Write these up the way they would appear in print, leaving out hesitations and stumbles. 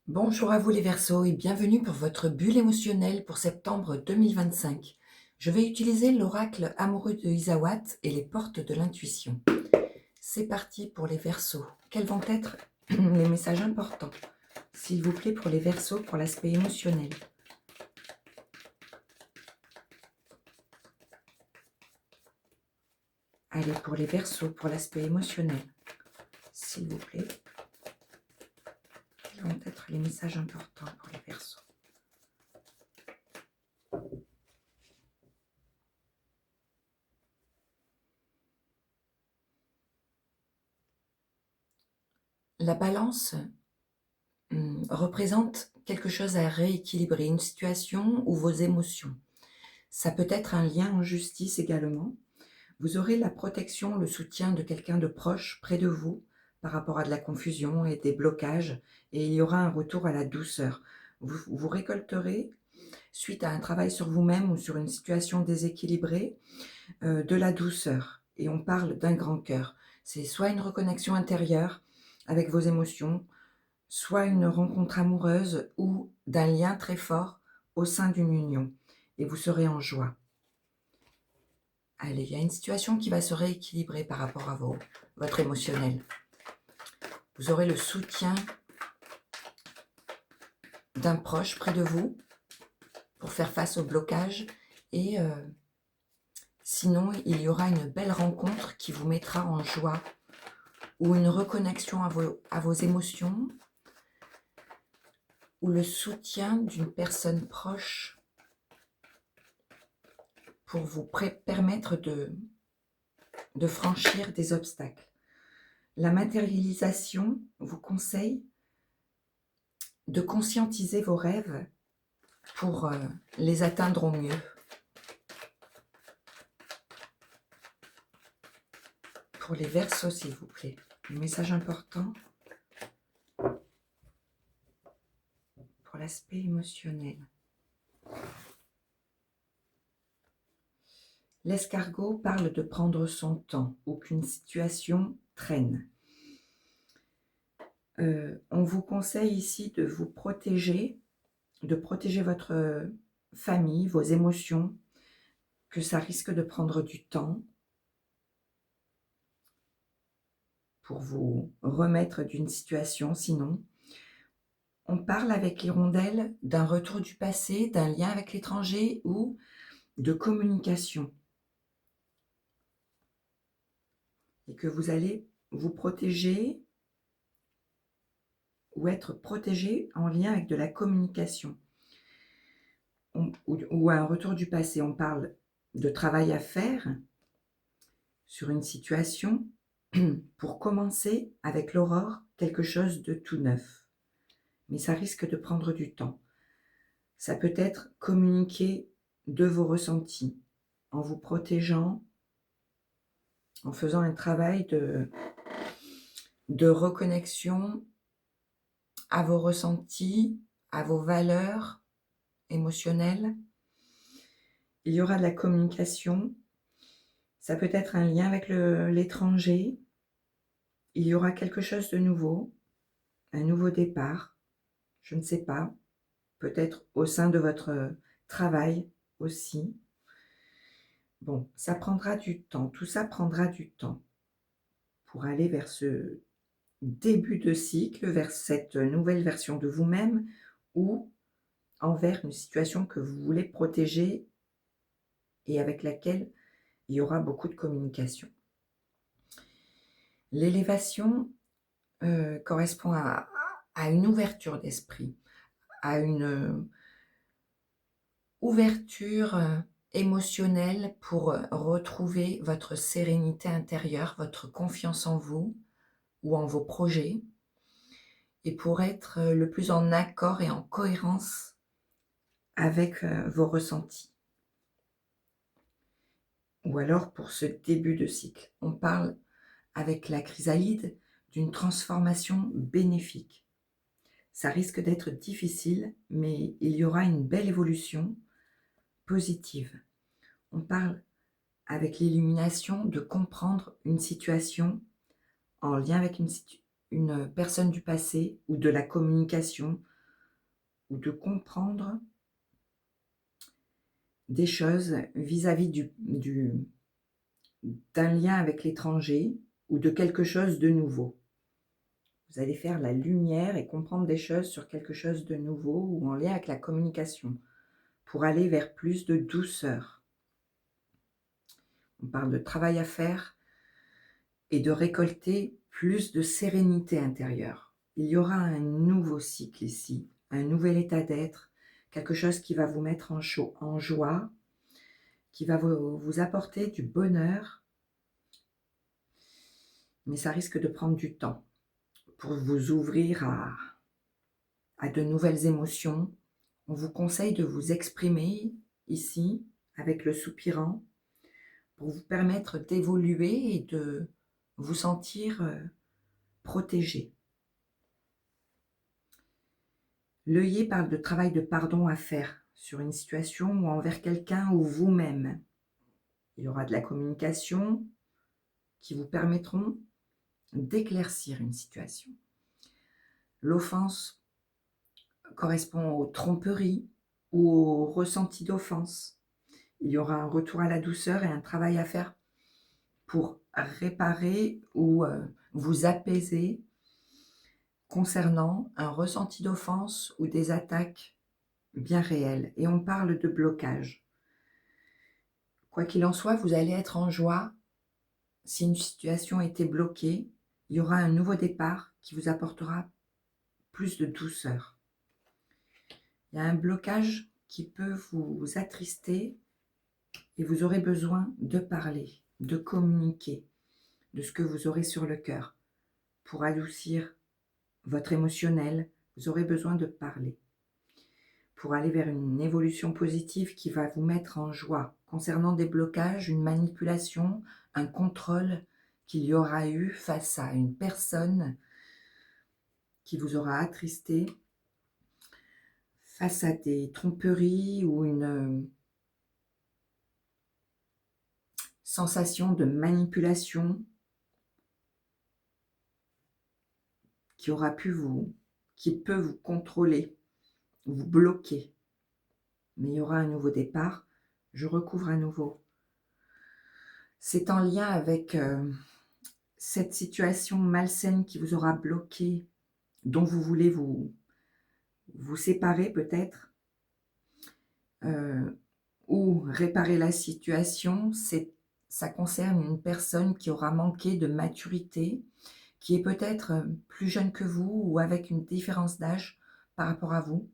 Bonjour à vous les Verseaux et bienvenue pour votre bulle émotionnelle pour septembre 2025. Je vais utiliser l'oracle amoureux de Isawat et les portes de l'intuition. C'est parti pour les Verseaux. Quels vont être les messages importants, s'il vous plaît, pour les Verseaux pour l'aspect émotionnel? Allez, pour les Verseaux pour l'aspect émotionnel, s'il vous plaît. Quels vont être les messages importants pour les Verseaux? La balance représente quelque chose à rééquilibrer, une situation ou vos émotions. Ça peut être un lien en justice également. Vous aurez la protection, le soutien de quelqu'un de proche près de vous par rapport à de la confusion et des blocages, et il y aura un retour à la douceur. Vous récolterez, suite à un travail sur vous-même ou sur une situation déséquilibrée, de la douceur. Et on parle d'un grand cœur. C'est soit une reconnexion intérieure avec vos émotions, soit une rencontre amoureuse ou d'un lien très fort au sein d'une union. Et vous serez en joie. Allez, il y a une situation qui va se rééquilibrer par rapport à votre émotionnel. Vous aurez le soutien d'un proche près de vous pour faire face au blocage et sinon, il y aura une belle rencontre qui vous mettra en joie ou une reconnexion à vos émotions ou le soutien d'une personne proche pour vous permettre de franchir des obstacles. La matérialisation vous conseille de conscientiser vos rêves pour les atteindre au mieux. Pour les Verseaux, s'il vous plaît, un message important pour l'aspect émotionnel. L'escargot parle de prendre son temps ou qu'une situation traîne. On vous conseille ici de vous protéger, de protéger votre famille, vos émotions, que ça risque de prendre du temps pour vous remettre d'une situation. Sinon, on parle avec l'hirondelle d'un retour du passé, d'un lien avec l'étranger ou de communication. Et que vous allez vous protéger ou être protégé en lien avec de la communication. Ou un retour du passé. On parle de travail à faire sur une situation pour commencer avec l'aurore quelque chose de tout neuf. Mais ça risque de prendre du temps. Ça peut être communiquer de vos ressentis en vous protégeant, en faisant un travail de reconnexion à vos ressentis, à vos valeurs émotionnelles. Il y aura de la communication. Ça peut être un lien avec l'étranger. Il y aura quelque chose de nouveau, un nouveau départ. Je ne sais pas. Peut-être au sein de votre travail aussi. Bon, ça prendra du temps. Tout ça prendra du temps pour aller vers ce début de cycle, vers cette nouvelle version de vous-même ou envers une situation que vous voulez protéger et avec laquelle il y aura beaucoup de communication. L'élévation correspond à une ouverture d'esprit, à une ouverture émotionnelle pour retrouver votre sérénité intérieure, votre confiance en vous ou en vos projets, et pour être le plus en accord et en cohérence avec vos ressentis. Ou alors pour ce début de cycle. On parle avec la chrysalide d'une transformation bénéfique. Ça risque d'être difficile, mais il y aura une belle évolution positive. On parle avec l'illumination de comprendre une situation en lien avec une personne du passé ou de la communication ou de comprendre des choses vis-à-vis d'un lien avec l'étranger ou de quelque chose de nouveau. Vous allez faire la lumière et comprendre des choses sur quelque chose de nouveau ou en lien avec la communication pour aller vers plus de douceur. On parle de travail à faire et de récolter plus de sérénité intérieure. Il y aura un nouveau cycle ici, un nouvel état d'être, quelque chose qui va vous mettre en joie, qui va vous apporter du bonheur, mais ça risque de prendre du temps pour vous ouvrir à de nouvelles émotions. On vous conseille de vous exprimer ici avec le soupirant pour vous permettre d'évoluer et de vous sentir protégé. L'œillet parle de travail de pardon à faire sur une situation ou envers quelqu'un ou vous-même. Il y aura de la communication qui vous permettront d'éclaircir une situation. L'offense correspond aux tromperies ou au ressenti d'offense. Il y aura un retour à la douceur et un travail à faire pour réparer ou vous apaiser concernant un ressenti d'offense ou des attaques bien réelles. Et on parle de blocage. Quoi qu'il en soit, vous allez être en joie. Si une situation était bloquée, il y aura un nouveau départ qui vous apportera plus de douceur. Il y a un blocage qui peut vous attrister et vous aurez besoin de parler, de communiquer de ce que vous aurez sur le cœur. Pour adoucir votre émotionnel, vous aurez besoin de parler. Pour aller vers une évolution positive qui va vous mettre en joie concernant des blocages, une manipulation, un contrôle qu'il y aura eu face à une personne qui vous aura attristé, face à des tromperies ou une sensation de manipulation qui peut vous contrôler, vous bloquer. Mais il y aura un nouveau départ. Je recouvre à nouveau. C'est en lien avec cette situation malsaine qui vous aura bloqué, dont vous voulez vous séparer peut-être, ou réparer la situation. Ça concerne une personne qui aura manqué de maturité, qui est peut-être plus jeune que vous ou avec une différence d'âge par rapport à vous.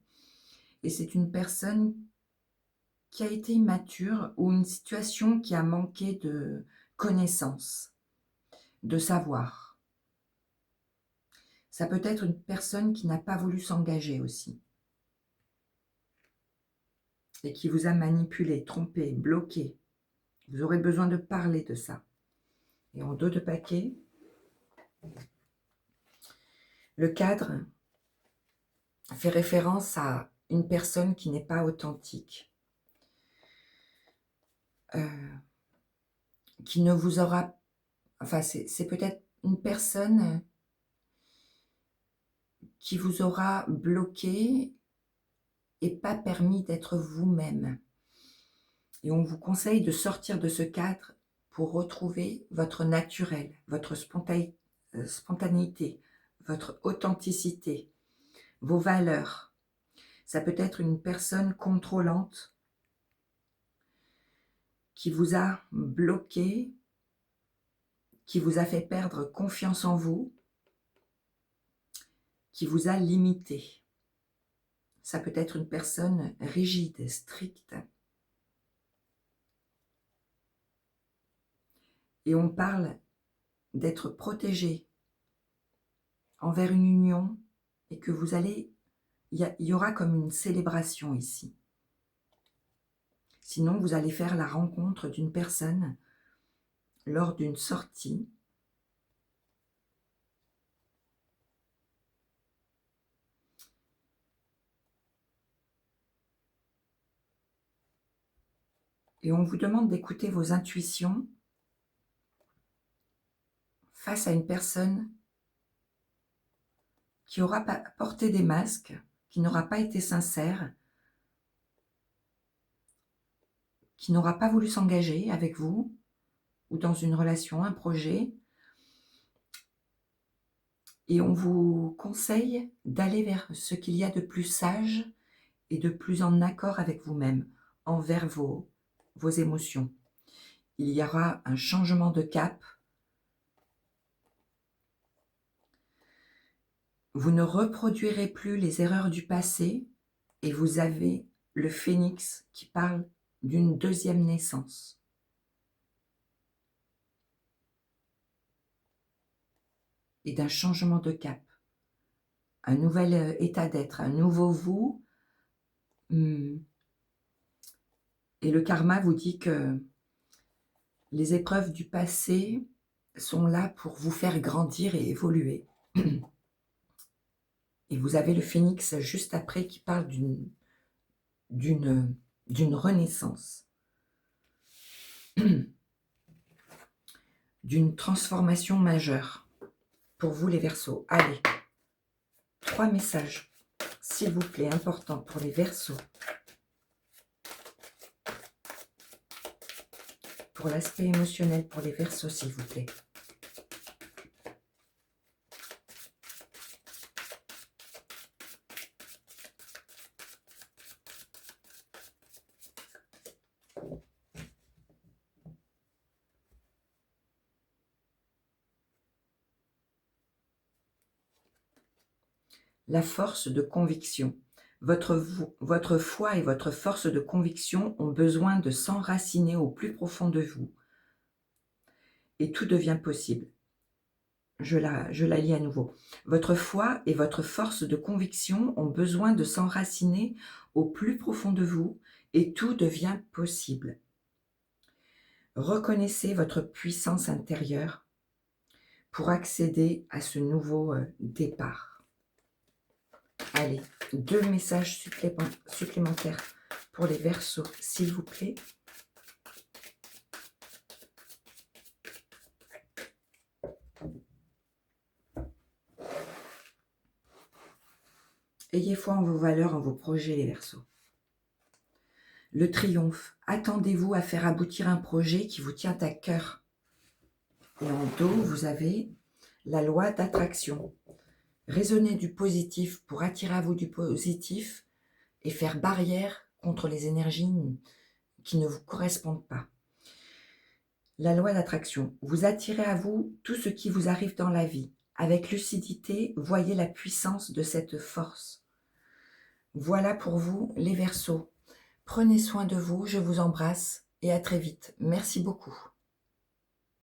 Et c'est une personne qui a été immature ou une situation qui a manqué de connaissance, de savoir. Ça peut être une personne qui n'a pas voulu s'engager aussi et qui vous a manipulé, trompé, bloqué. Vous aurez besoin de parler de ça. Et en dos de paquet, le cadre fait référence à une personne qui n'est pas authentique, qui ne vous aura... Enfin, c'est peut-être une personne qui vous aura bloqué et pas permis d'être vous-même. Et on vous conseille de sortir de ce cadre pour retrouver votre naturel, votre spontanéité, votre authenticité, vos valeurs. Ça peut être une personne contrôlante qui vous a bloqué, qui vous a fait perdre confiance en vous, qui vous a limité. Ça peut être une personne rigide, stricte. Et on parle d'être protégé envers une union et que vous allez... Il y aura comme une célébration ici. Sinon, vous allez faire la rencontre d'une personne lors d'une sortie. Et on vous demande d'écouter vos intuitions face à une personne qui aura porté des masques, qui n'aura pas été sincère, qui n'aura pas voulu s'engager avec vous ou dans une relation, un projet. Et on vous conseille d'aller vers ce qu'il y a de plus sage et de plus en accord avec vous-même, envers vos émotions. Il y aura un changement de cap. Vous ne reproduirez plus les erreurs du passé et vous avez le phénix qui parle d'une deuxième naissance. Et d'un changement de cap. Un nouvel état d'être, un nouveau vous. Et le karma vous dit que les épreuves du passé sont là pour vous faire grandir et évoluer. Et vous avez le phénix juste après qui parle d'une renaissance, d'une transformation majeure pour vous les Verseaux. Allez, 3 messages, s'il vous plaît, importants pour les Verseaux. Pour l'aspect émotionnel pour les Verseaux, s'il vous plaît. La force de conviction. Votre foi et votre force de conviction ont besoin de s'enraciner au plus profond de vous. Et tout devient possible. Je la lis à nouveau. Votre foi et votre force de conviction ont besoin de s'enraciner au plus profond de vous et tout devient possible. Reconnaissez votre puissance intérieure pour accéder à ce nouveau départ. Allez, 2 messages supplémentaires pour les Verseaux, s'il vous plaît. Ayez foi en vos valeurs, en vos projets, les Verseaux. Le triomphe. Attendez-vous à faire aboutir un projet qui vous tient à cœur. Et en dos, vous avez la loi d'attraction. Raisonnez du positif pour attirer à vous du positif et faire barrière contre les énergies qui ne vous correspondent pas. La loi d'attraction. Vous attirez à vous tout ce qui vous arrive dans la vie. Avec lucidité, voyez la puissance de cette force. Voilà pour vous les Verseaux. Prenez soin de vous, je vous embrasse et à très vite. Merci beaucoup.